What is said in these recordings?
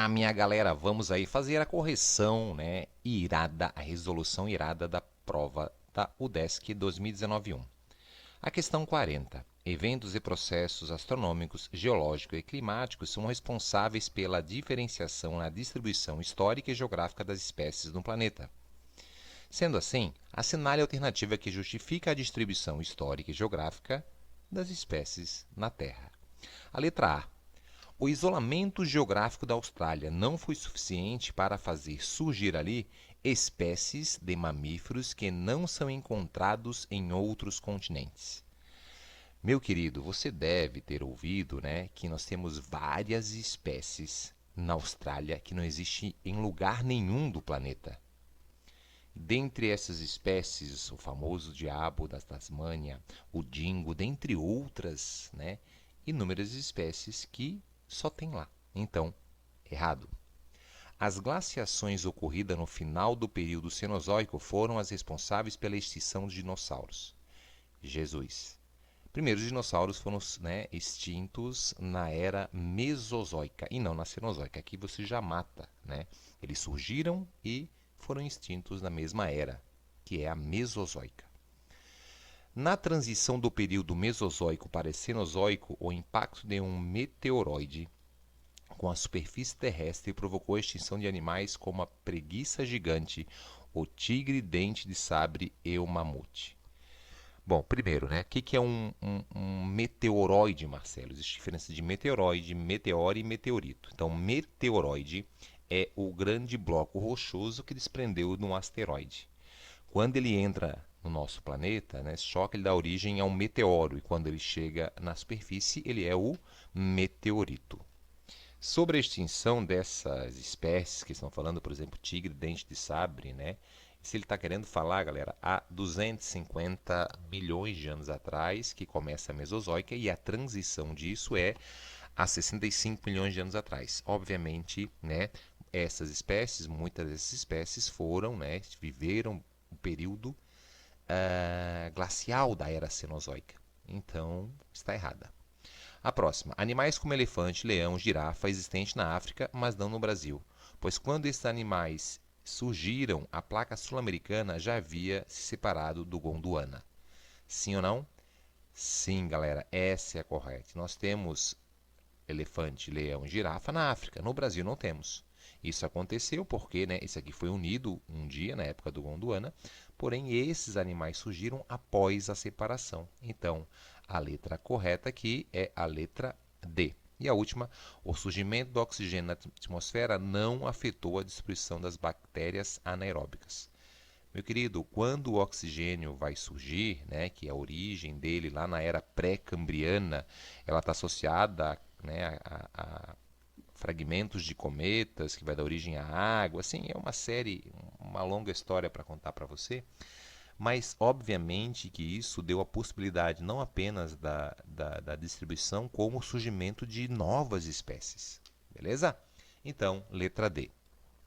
minha galera, vamos aí fazer a correção, né, irada, a resolução irada da prova da UDESC 2019-1. A questão 40. Eventos e processos astronômicos, geológicos e climáticos são responsáveis pela diferenciação na distribuição histórica e geográfica das espécies no planeta. Sendo assim, assinale a alternativa que justifica a distribuição histórica e geográfica das espécies na Terra. A letra A. O isolamento geográfico da Austrália não foi suficiente para fazer surgir ali espécies de mamíferos que não são encontrados em outros continentes. Meu querido, você deve ter ouvido, né, que nós temos várias espécies na Austrália que não existem em lugar nenhum do planeta. Dentre essas espécies, o famoso diabo da Tasmânia, o dingo, dentre outras, né, inúmeras espécies que só tem lá. Então, errado. As glaciações ocorridas no final do período Cenozoico foram as responsáveis pela extinção dos dinossauros. Jesus. Primeiro, os dinossauros foram, né, extintos na era Mesozoica e não na Cenozoica. Aqui você já mata, né? Eles surgiram e foram extintos na mesma era, que é a Mesozoica. Na transição do período Mesozoico para Cenozoico, o impacto de um meteoroide com a superfície terrestre provocou a extinção de animais como a preguiça gigante, o tigre dente de sabre e o mamute. Bom, primeiro, né? O que é um meteoroide, Marcelo? Existe diferença de meteoroide, meteoro e meteorito. Então, meteoroide é o grande bloco rochoso que desprendeu de um asteroide. Quando ele entra no nosso planeta, né, esse choque ele dá origem a um meteoro, e quando ele chega na superfície, ele é o meteorito. Sobre a extinção dessas espécies que estão falando, por exemplo, tigre, dente de sabre, né? Se ele está querendo falar, galera, há 250 milhões de anos atrás, que começa a Mesozoica, e a transição disso é há 65 milhões de anos atrás. Obviamente, né, essas espécies, muitas dessas espécies foram, né, viveram o período glacial da era Cenozoica. Então, está errada. A próxima. Animais como elefante, leão, girafa, existentes na África, mas não no Brasil. Pois quando esses animais surgiram, a placa sul-americana já havia se separado do Gondwana. Sim ou não? Sim, galera, essa é a correta. Nós temos elefante, leão e girafa na África. No Brasil não temos. Isso aconteceu porque, né, esse aqui foi unido um dia, na época do Gondwana, porém esses animais surgiram após a separação. Então, a letra correta aqui é a letra D. E a última, o surgimento do oxigênio na atmosfera não afetou a distribuição das bactérias anaeróbicas. Meu querido, quando o oxigênio vai surgir, né, que é a origem dele lá na era pré-cambriana, ela está associada, né, a fragmentos de cometas que vai dar origem à água. Assim, é uma série, uma longa história para contar para você. Mas, obviamente, que isso deu a possibilidade não apenas da distribuição, como o surgimento de novas espécies. Beleza? Então, letra D.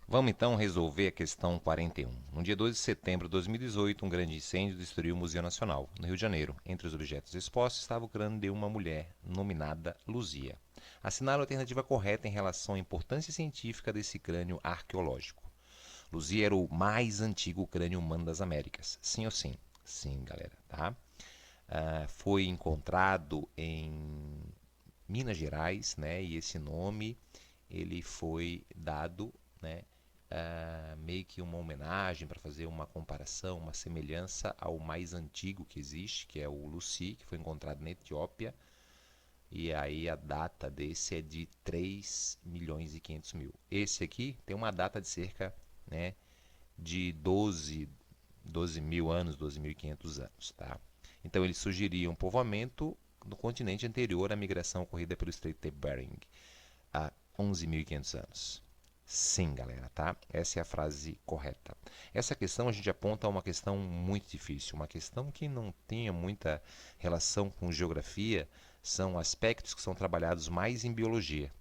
Vamos então resolver a questão 41. No dia 2 de setembro de 2018, um grande incêndio destruiu o Museu Nacional, no Rio de Janeiro. Entre os objetos expostos estava o crânio de uma mulher nominada Luzia. Assinale a alternativa correta em relação à importância científica desse crânio arqueológico. Luzia era o mais antigo crânio humano das Américas. Sim ou sim? Sim, galera, tá? Foi encontrado em Minas Gerais, né? E esse nome ele foi dado, né, meio que uma homenagem para fazer uma comparação, uma semelhança ao mais antigo que existe, que é o Lucy, que foi encontrado na Etiópia. E aí a data desse é de 3 milhões e 500 mil. Esse aqui tem uma data de cerca, né, de 12 mil anos, 12.500 anos. Tá? Então ele sugeria um povoamento no continente anterior à migração ocorrida pelo Estreito de Bering, há 11.500 anos. Sim, galera, tá? Essa é a frase correta. Essa questão a gente aponta a uma questão muito difícil, uma questão que não tenha muita relação com geografia, são aspectos que são trabalhados mais em biologia,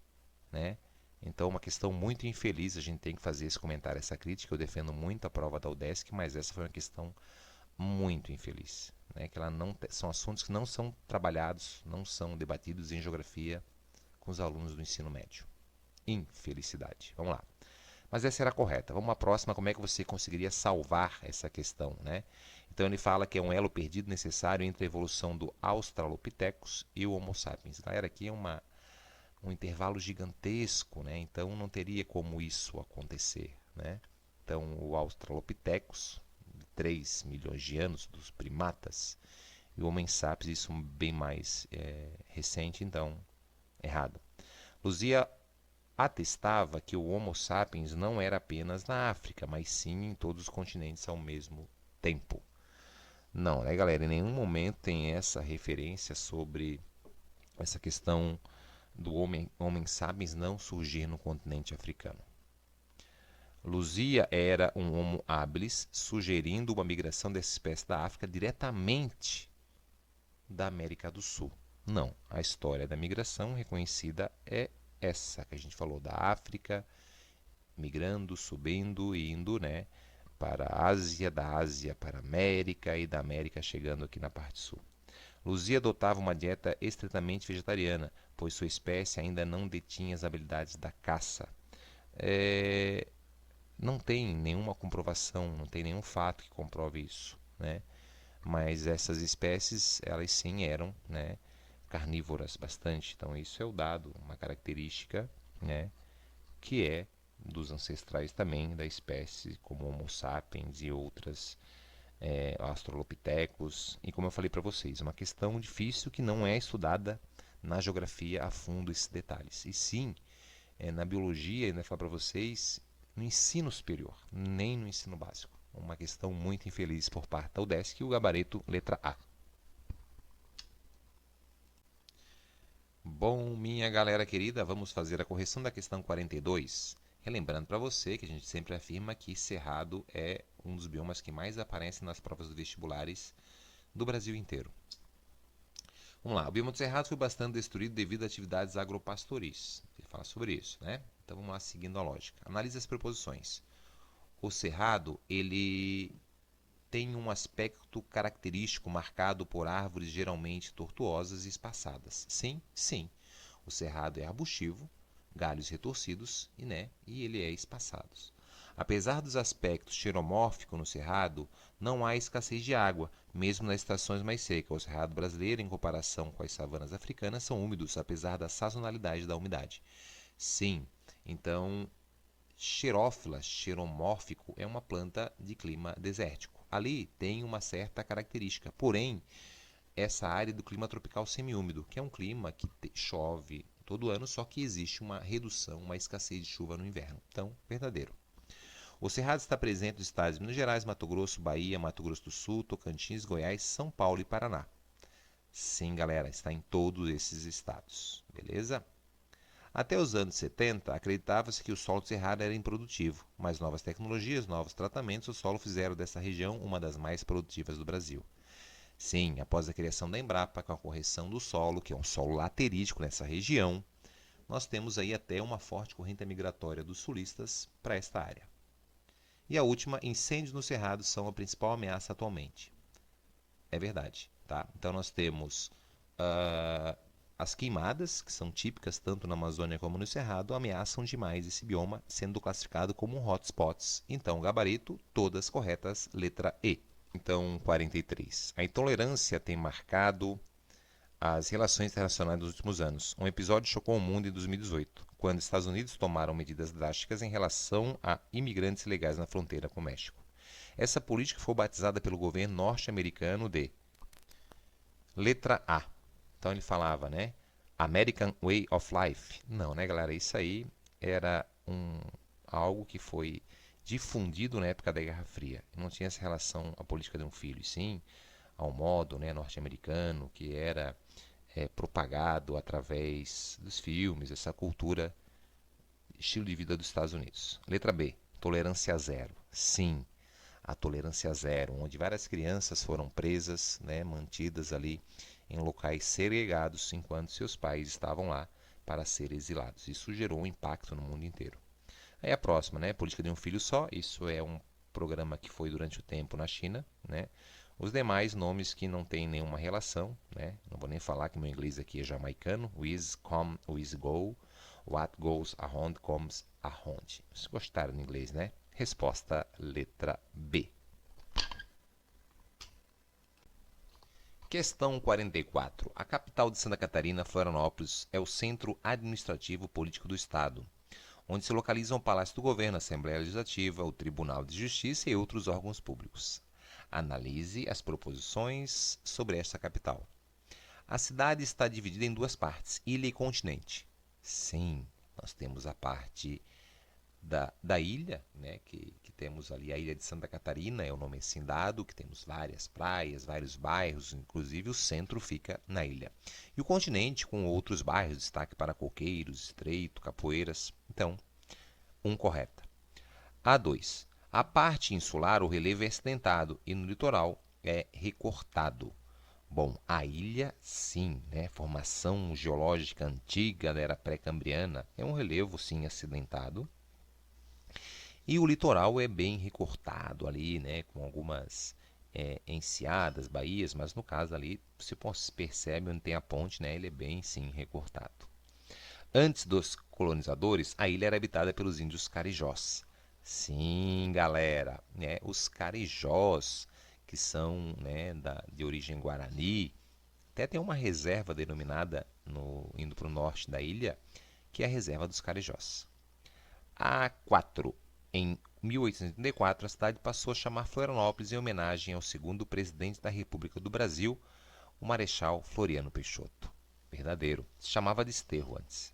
né? Então, uma questão muito infeliz, a gente tem que fazer esse comentário, essa crítica. Eu defendo muito a prova da UDESC, mas essa foi uma questão muito infeliz, né? Que ela não são assuntos que não são trabalhados, não são debatidos em geografia com os alunos do ensino médio. infelicidade. Vamos lá. Mas essa era a correta. Vamos à próxima, como é que você conseguiria salvar essa questão, né? Então ele fala que é um elo perdido necessário entre a evolução do Australopithecus e o Homo sapiens. Galera, aqui é um intervalo gigantesco, né? Então não teria como isso acontecer, né? Então o Australopithecus, 3 milhões de anos dos primatas, e o Homo sapiens, isso bem mais recente, então errado. Luzia atestava que o Homo sapiens não era apenas na África, mas sim em todos os continentes ao mesmo tempo. Não, né, galera? Em nenhum momento tem essa referência sobre essa questão do homem sapiens não surgir no continente africano. Luzia era um Homo habilis, sugerindo uma migração dessa espécie da África diretamente da América do Sul. Não, a história da migração reconhecida é essa que a gente falou, da África, migrando, subindo e indo, né, para a Ásia, da Ásia para a América e da América chegando aqui na parte sul. Luzia adotava uma dieta estritamente vegetariana, pois sua espécie ainda não detinha as habilidades da caça. Não tem nenhuma comprovação, não tem nenhum fato que comprove isso, né? Mas essas espécies, elas sim eram, né, carnívoras bastante. Então isso é o dado, uma característica, né, que é dos ancestrais também da espécie, como Homo sapiens e outras Australopithecus. E como eu falei para vocês, uma questão difícil que não é estudada na geografia a fundo esses detalhes. E sim, na biologia, ainda falar para vocês, no ensino superior, nem no ensino básico. Uma questão muito infeliz por parte da UDESC, o gabarito letra A. Bom, minha galera querida, vamos fazer a correção da questão 42. Relembrando para você que a gente sempre afirma que Cerrado é um dos biomas que mais aparecem nas provas vestibulares do Brasil inteiro. Vamos lá, o bioma do Cerrado foi bastante destruído devido a atividades agropastoris. Ele fala sobre isso, né? Então vamos lá, seguindo a lógica. Analise as preposições. O Cerrado, ele tem um aspecto característico marcado por árvores geralmente tortuosas e espaçadas. Sim, sim. O cerrado é arbustivo, galhos retorcidos e ele é espaçado. Apesar dos aspectos xeromórficos no cerrado, não há escassez de água, mesmo nas estações mais secas. O cerrado brasileiro, em comparação com as savanas africanas, são úmidos, apesar da sazonalidade da umidade. Sim, então, xerófila, xeromórfico, é uma planta de clima desértico. Ali tem uma certa característica, porém, essa área do clima tropical semiúmido, que é um clima que chove todo ano, só que existe uma redução, uma escassez de chuva no inverno. Então, verdadeiro. O cerrado está presente nos estados de Minas Gerais, Mato Grosso, Bahia, Mato Grosso do Sul, Tocantins, Goiás, São Paulo e Paraná. Sim, galera, está em todos esses estados, beleza? Até os anos 70, acreditava-se que o solo do cerrado era improdutivo, mas novas tecnologias, novos tratamentos, o solo fizeram dessa região uma das mais produtivas do Brasil. Sim, após a criação da Embrapa, com a correção do solo, que é um solo laterítico nessa região, nós temos aí até uma forte corrente migratória dos sulistas para esta área. E a última, incêndios no cerrado são a principal ameaça atualmente. É verdade, tá? Então nós temos as queimadas, que são típicas tanto na Amazônia como no Cerrado, ameaçam demais esse bioma, sendo classificado como um hotspots. Então, gabarito, todas corretas, letra E. Então, 43. A intolerância tem marcado as relações internacionais dos últimos anos. Um episódio chocou o mundo em 2018, quando os Estados Unidos tomaram medidas drásticas em relação a imigrantes ilegais na fronteira com o México. Essa política foi batizada pelo governo norte-americano de letra A. Então ele falava, né? American Way of Life. Não, né, galera? Isso aí era algo que foi difundido na época da Guerra Fria. Não tinha essa relação à política de um filho, e sim ao modo, né, norte-americano que era propagado através dos filmes, essa cultura, estilo de vida dos Estados Unidos. Letra B. Tolerância zero. Sim, a tolerância zero, onde várias crianças foram presas, né, mantidas ali em locais segregados enquanto seus pais estavam lá para serem exilados. Isso gerou um impacto no mundo inteiro. Aí a próxima, né, política de um filho só. Isso é um programa que foi durante o tempo na China, né? Os demais nomes que não têm nenhuma relação, né? Não vou nem falar que meu inglês aqui é jamaicano. Wiz, come, Wiz, go. What goes around comes around. Vocês gostaram do inglês, né? Resposta letra B. Questão 44. A capital de Santa Catarina, Florianópolis, é o centro administrativo político do Estado, onde se localizam o Palácio do Governo, a Assembleia Legislativa, o Tribunal de Justiça e outros órgãos públicos. Analise as proposições sobre esta capital. A cidade está dividida em duas partes, ilha e continente. Sim, nós temos a parte da ilha, né, que temos ali a ilha de Santa Catarina, é o nome assim dado, que temos várias praias, vários bairros, inclusive o centro fica na ilha. E o continente com outros bairros, destaque para Coqueiros, Estreito, Capoeiras. Então, correta. A2. A parte insular, o relevo é acidentado e no litoral é recortado. Bom, a ilha, sim, né? Formação geológica antiga da era pré-cambriana, é um relevo, sim, acidentado. E o litoral é bem recortado ali, né? Com algumas enseadas, baías, mas no caso ali, se percebe onde tem a ponte, né? Ele é bem, sim, recortado. Antes dos colonizadores, a ilha era habitada pelos índios carijós. Sim, galera, né? Os carijós, que são, né, de origem guarani. Até tem uma reserva denominada, indo para o norte da ilha, que é a reserva dos carijós. A4. Em 1884, a cidade passou a chamar Florianópolis em homenagem ao segundo presidente da República do Brasil, o Marechal Floriano Peixoto. Verdadeiro. Se chamava de Desterro antes.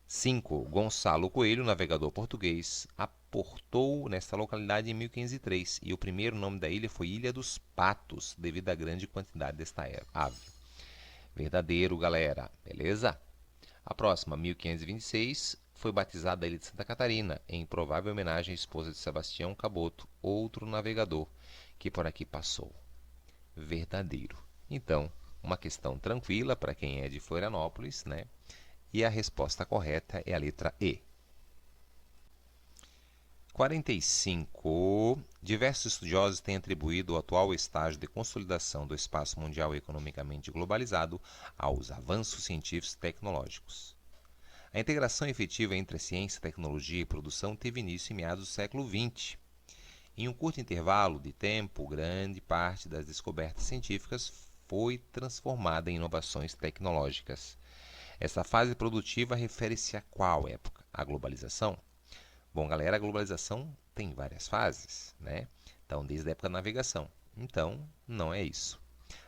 5. Gonçalo Coelho, navegador português, aportou nesta localidade em 1503 e o primeiro nome da ilha foi Ilha dos Patos, devido à grande quantidade desta ave. Verdadeiro, galera. Beleza? A próxima, 1526, foi batizada a ilha de Santa Catarina, em provável homenagem à esposa de Sebastião Caboto, outro navegador que por aqui passou. Verdadeiro. Então, uma questão tranquila para quem é de Florianópolis, né? E a resposta correta é a letra E. 45. Diversos estudiosos têm atribuído o atual estágio de consolidação do espaço mundial economicamente globalizado aos avanços científicos e tecnológicos. A integração efetiva entre ciência, tecnologia e produção teve início em meados do século XX. Em um curto intervalo de tempo, grande parte das descobertas científicas foi transformada em inovações tecnológicas. Essa fase produtiva refere-se a qual época? A globalização? Bom, galera, a globalização tem várias fases, né? Então, desde a época da navegação. Então, não é isso.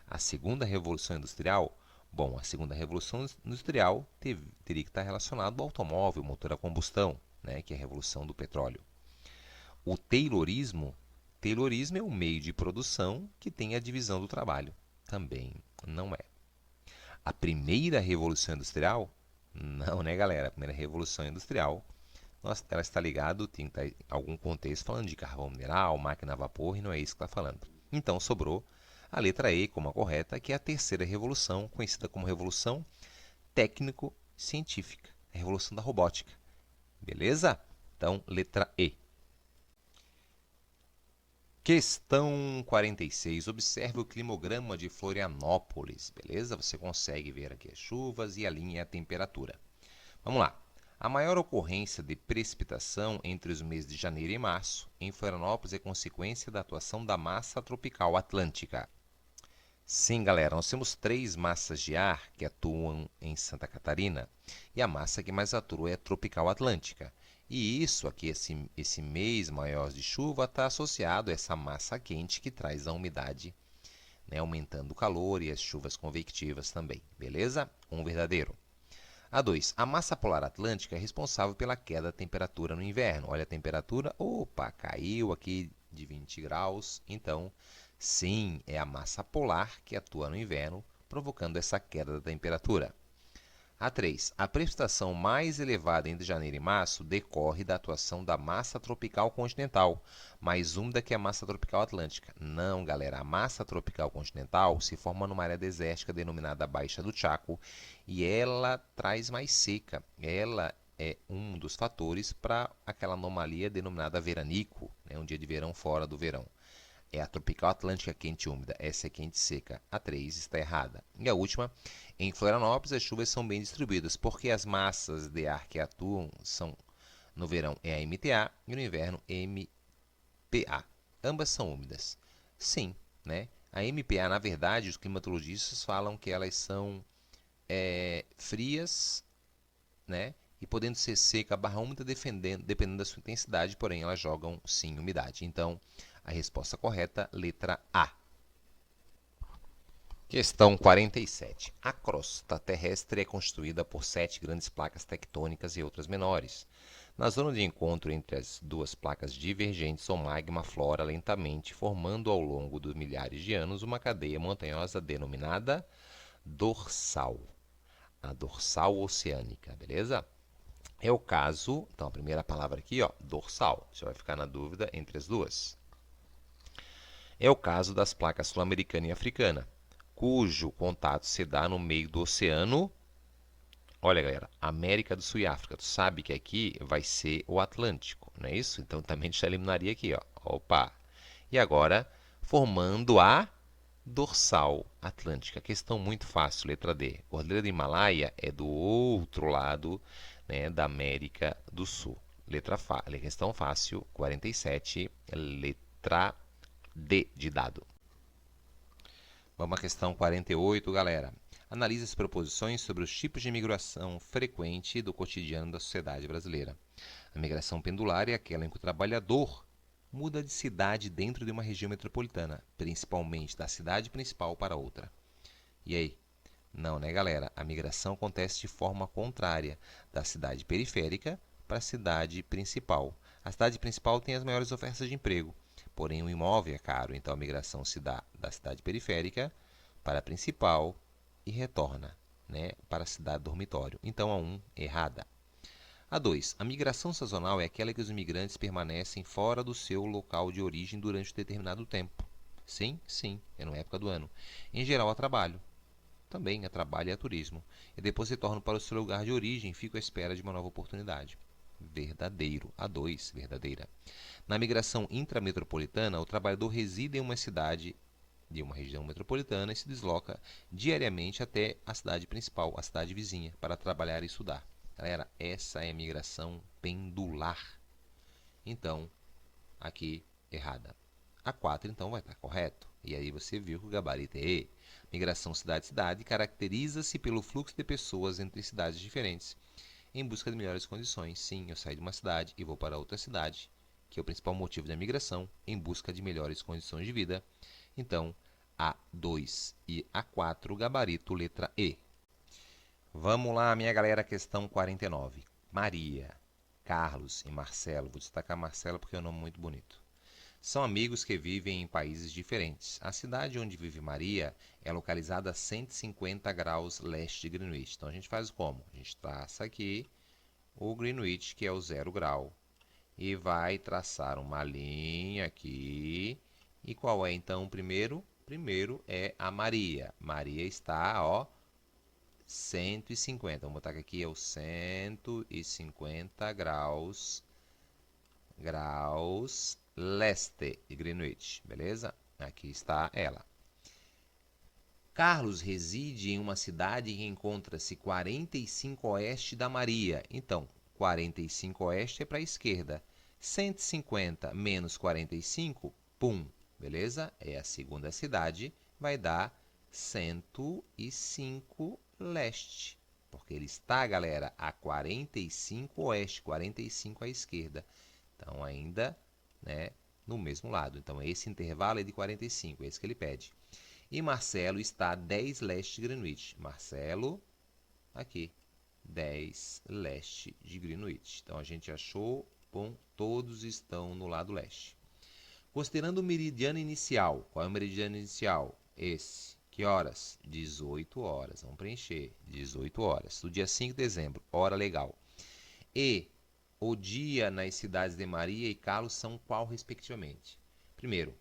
A segunda revolução industrial? Bom, a segunda revolução industrial teria que estar relacionada ao automóvel, motor a combustão, né? Que é a revolução do petróleo. O Taylorismo é um meio de produção que tem a divisão do trabalho. Também não é. A primeira revolução industrial? Não, né, galera? A primeira revolução industrial, ela está ligada, tem algum contexto falando de carvão mineral, máquina a vapor, e não é isso que está falando. Então, sobrou a letra E como a correta, que é a terceira revolução, conhecida como Revolução Técnico-Científica, a Revolução da Robótica. Beleza? Então, letra E. Questão 46. Observe o climograma de Florianópolis, beleza? Você consegue ver aqui as chuvas e a linha a temperatura. Vamos lá. A maior ocorrência de precipitação entre os meses de janeiro e março em Florianópolis é consequência da atuação da massa tropical atlântica. Sim, galera, nós temos 3 massas de ar que atuam em Santa Catarina e a massa que mais atua é a tropical atlântica. E isso aqui, esse mês maior de chuva, está associado a essa massa quente que traz a umidade, né, aumentando o calor e as chuvas convectivas também. Beleza? Verdadeiro. A2. A massa polar atlântica é responsável pela queda da temperatura no inverno. Olha a temperatura, opa, caiu aqui de 20 graus. Então, sim, é a massa polar que atua no inverno, provocando essa queda da temperatura. A3. A precipitação mais elevada entre janeiro e março decorre da atuação da massa tropical continental, mais úmida que a massa tropical atlântica. Não, galera, a massa tropical continental se forma numa área desértica denominada Baixa do Chaco e ela traz mais seca. Ela é um dos fatores para aquela anomalia denominada veranico, né, um dia de verão fora do verão. é a tropical atlântica quente e úmida. Essa é quente e seca. A 3 está errada. E a última, em Florianópolis as chuvas são bem distribuídas, porque as massas de ar que atuam são, no verão é a MTA e no inverno MPA. Ambas são úmidas. Sim, né? A MPA, na verdade, os climatologistas falam que elas são frias, né? E podendo ser seca barra úmida dependendo da sua intensidade, porém elas jogam sim umidade. Então, a resposta correta, letra A. Questão 47. A crosta terrestre é constituída por 7 grandes placas tectônicas e outras menores. Na zona de encontro entre as duas placas divergentes, o magma aflora lentamente, formando ao longo de milhares de anos uma cadeia montanhosa denominada dorsal. A dorsal oceânica, beleza? É o caso, então a primeira palavra aqui, ó, dorsal. Você vai ficar na dúvida entre as duas. É o caso das placas sul-americana e africana, cujo contato se dá no meio do oceano. Olha, galera, América do Sul e África. Tu sabe que aqui vai ser o Atlântico, não é isso? Então também a gente eliminaria aqui, ó. Opa! E agora, formando a dorsal atlântica. Questão muito fácil, letra D. Cordilheira do Himalaia é do outro lado, né, da América do Sul. Questão fácil, 47, letra D de dado. Vamos à questão 48, galera. Analise as proposições sobre os tipos de migração frequente do cotidiano da sociedade brasileira. A migração pendular é aquela em que o trabalhador muda de cidade dentro de uma região metropolitana, principalmente da cidade principal para outra. E aí? Não, né, galera? A migração acontece de forma contrária, da cidade periférica para a cidade principal. A cidade principal tem as maiores ofertas de emprego, porém o imóvel é caro, então a migração se dá da cidade periférica para a principal e retorna, né, para a cidade dormitório. Então a 1, errada. A 2. A migração sazonal é aquela que os imigrantes permanecem fora do seu local de origem durante um determinado tempo. Sim, sim, é na época do ano. Em geral, a trabalho. Também a trabalho e a turismo. E depois retornam para o seu lugar de origem e ficam à espera de uma nova oportunidade. Verdadeiro. A 2, verdadeira. Na migração intrametropolitana, o trabalhador reside em uma cidade de uma região metropolitana e se desloca diariamente até a cidade principal, a cidade vizinha, para trabalhar e estudar. Galera, essa é a migração pendular. Então, aqui, errada. A 4, então, vai estar correto. E aí você viu que o gabarito é E. Migração cidade-cidade caracteriza-se pelo fluxo de pessoas entre cidades diferentes em busca de melhores condições. Sim, eu saio de uma cidade e vou para outra cidade, que é o principal motivo da migração, em busca de melhores condições de vida. Então, A2 e A4, gabarito, letra E. Vamos lá, minha galera, questão 49. Maria, Carlos e Marcelo, vou destacar Marcelo porque é um nome muito bonito. São amigos que vivem em países diferentes. A cidade onde vive Maria é localizada a 150 graus leste de Greenwich. Então a gente faz como? A gente traça aqui o Greenwich, que é o 0 grau, e vai traçar uma linha aqui. E qual é então o primeiro? Primeiro é a Maria. Maria está, ó, 150. Vamos botar aqui é o 150 graus leste de Greenwich, beleza? Aqui está ela. Carlos reside em uma cidade que encontra-se 45 oeste da Maria. Então, 45 oeste é para a esquerda. 150 menos 45, pum, beleza? É a segunda cidade, vai dar 105 leste. Porque ele está, galera, a 45 oeste, 45 à esquerda. Então, ainda, né, no mesmo lado. Então, esse intervalo é de 45, é esse que ele pede. E Marcelo está a 10 leste de Greenwich. Marcelo, aqui, 10 leste de Greenwich. Então, a gente achou, bom, todos estão no lado leste. Considerando o meridiano inicial, qual é o meridiano inicial? Esse. Que horas? 18 horas. Vamos preencher. 18 horas. Do dia 5 de dezembro, hora legal. E o dia nas cidades de Maria e Carlos são qual, respectivamente? Primeiro,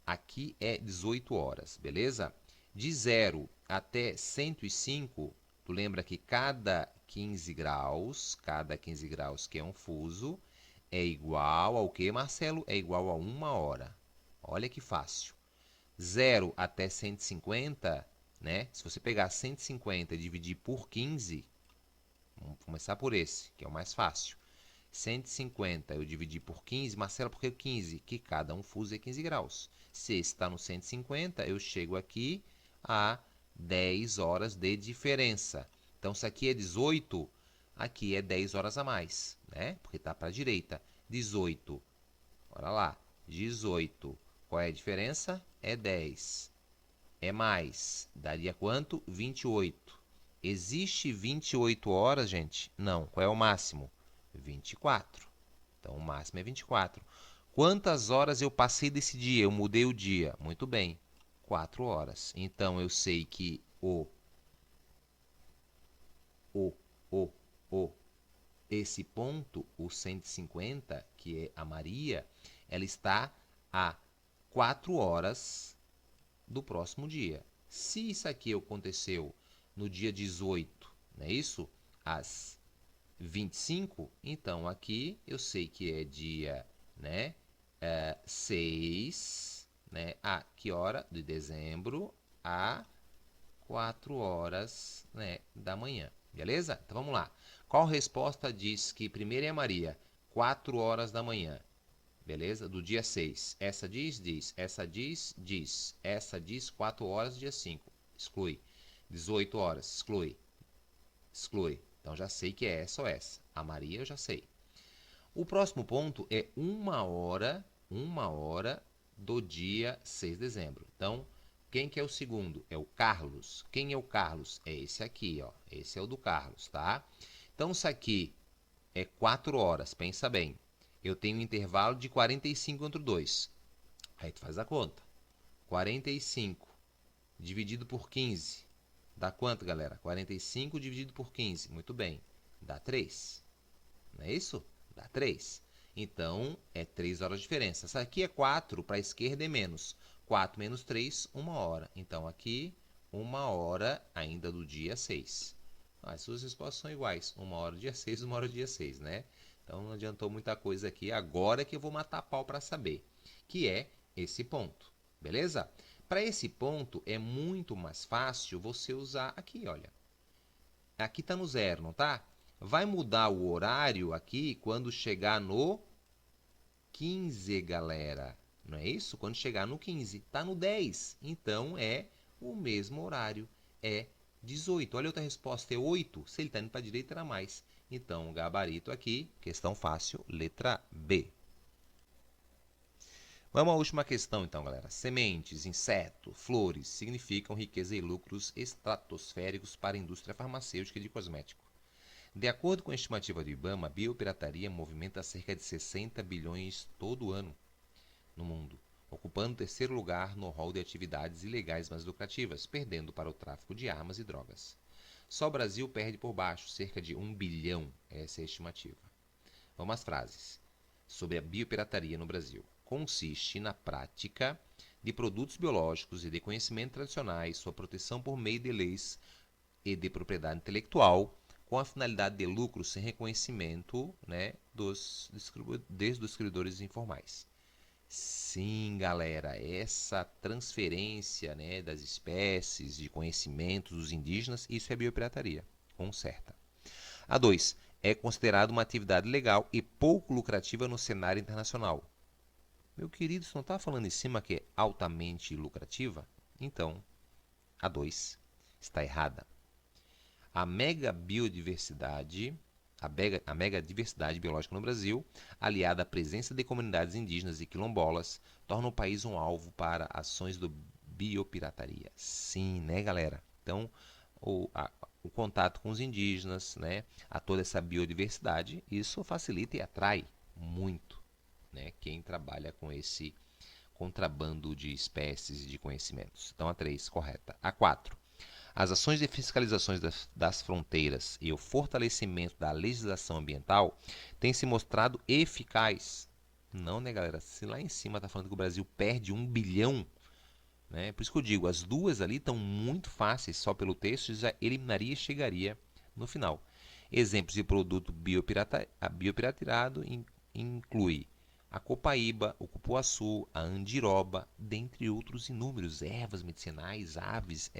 aqui é 18 horas, beleza? De 0 até 105, tu lembra que cada 15 graus que é um fuso, é igual ao que, Marcelo? É igual a 1 hora. Olha que fácil. 0 até 150, né? Se você pegar 150 e dividir por 15, vamos começar por esse, que é o mais fácil. 150 eu dividi por 15, Marcelo, por que 15? Que cada um fuso é 15 graus. Se esse está no 150, eu chego aqui a 10 horas de diferença. Então, se aqui é 18, aqui é 10 horas a mais, né? Porque está para a direita. 18, olha lá, 18. Qual é a diferença? É 10. É mais. Daria quanto? 28. Existe 28 horas, gente? Não. Qual é o máximo? 24. Então, o máximo é 24. Quantas horas eu passei desse dia? Eu mudei o dia. Muito bem. 4 horas. Então, eu sei que o, esse ponto, o 150, que é a Maria, ela está a 4 horas do próximo dia. Se isso aqui aconteceu no dia 18, não é isso? Às 25, então aqui eu sei que é dia, né, 6, né, a que hora? De dezembro, a 4 horas, né, da manhã. Beleza? Então vamos lá. Qual resposta diz que primeiro é Maria? 4 horas da manhã. Beleza? Do dia 6. Essa diz, diz. Essa diz, diz. Essa diz 4 horas, dia 5. Exclui. 18 horas. Exclui. Exclui. Então já sei que é essa ou essa. A Maria eu já sei. O próximo ponto é 1 hora do dia 6 de dezembro. Então, quem que é o segundo? É o Carlos. Quem é o Carlos? É esse aqui, ó. Esse é o do Carlos, tá? Então, isso aqui é 4 horas. Pensa bem. Eu tenho um intervalo de 45 entre 2. Aí tu faz a conta. 45 dividido por 15. Dá quanto, galera? 45 dividido por 15. Muito bem. Dá 3. Não é isso? Dá 3. Então, é 3 horas de diferença. Essa aqui é 4, para a esquerda é menos. 4 menos 3, 1 hora. Então, aqui, 1 hora ainda do dia 6. As suas respostas são iguais. 1 hora do dia 6, 1 hora do dia 6, né? Então, não adiantou muita coisa aqui. Agora que eu vou matar pau para saber. Que é esse ponto. Beleza? Para esse ponto, é muito mais fácil você usar aqui, olha. Aqui está no 0, não tá? Vai mudar o horário aqui quando chegar no 15, galera. Não é isso? Quando chegar no 15. Está no 10. Então, é o mesmo horário. É 18. Olha a outra resposta. É 8. Se ele está indo para a direita, era mais. Então, o gabarito aqui, questão fácil, letra B. Vamos à última questão, então, galera. Sementes, insetos, flores significam riqueza e lucros estratosféricos para a indústria farmacêutica e de cosmético. De acordo com a estimativa do IBAMA, a biopirataria movimenta cerca de 60 bilhões todo ano no mundo, ocupando o terceiro lugar no rol de atividades ilegais mais lucrativas, perdendo para o tráfico de armas e drogas. Só o Brasil perde por baixo, cerca de 1 bilhão, essa é a estimativa. Vamos às frases. Sobre a biopirataria no Brasil. Consiste na prática de produtos biológicos e de conhecimento tradicionais, sua proteção por meio de leis e de propriedade intelectual, com a finalidade de lucro sem reconhecimento, né, dos distribuidores informais. Sim, galera, essa transferência, né, das espécies, de conhecimentos dos indígenas, isso é biopirataria, conserta. A 2. É considerado uma atividade legal e pouco lucrativa no cenário internacional. Meu querido, você não está falando em cima que é altamente lucrativa? Então, a 2 está errada. A megadiversidade biológica no Brasil, aliada à presença de comunidades indígenas e quilombolas, torna o país um alvo para ações de biopirataria. Sim, né, galera? Então, o contato com os indígenas, né, a toda essa biodiversidade, isso facilita e atrai muito, né, quem trabalha com esse contrabando de espécies e de conhecimentos. Então, a 3, correta. A 4. As ações de fiscalizações das fronteiras e o fortalecimento da legislação ambiental têm se mostrado eficaz. Não, né, galera? Se lá em cima está falando que o Brasil perde 1 bilhão, né? Por isso que eu digo, as duas ali estão muito fáceis, só pelo texto já eliminaria e chegaria no final. Exemplos de produto biopirateado inclui a copaíba, o cupuaçu, a andiroba, dentre outros inúmeros ervas medicinais, aves,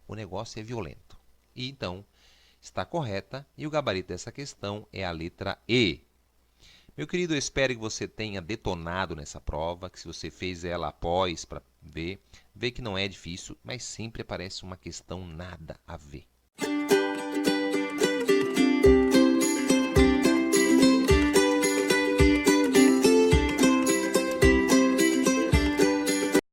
o negócio é violento. E então, está correta e o gabarito dessa questão é a letra E. Meu querido, eu espero que você tenha detonado nessa prova, que se você fez ela após para ver, vê que não é difícil, mas sempre aparece uma questão nada a ver.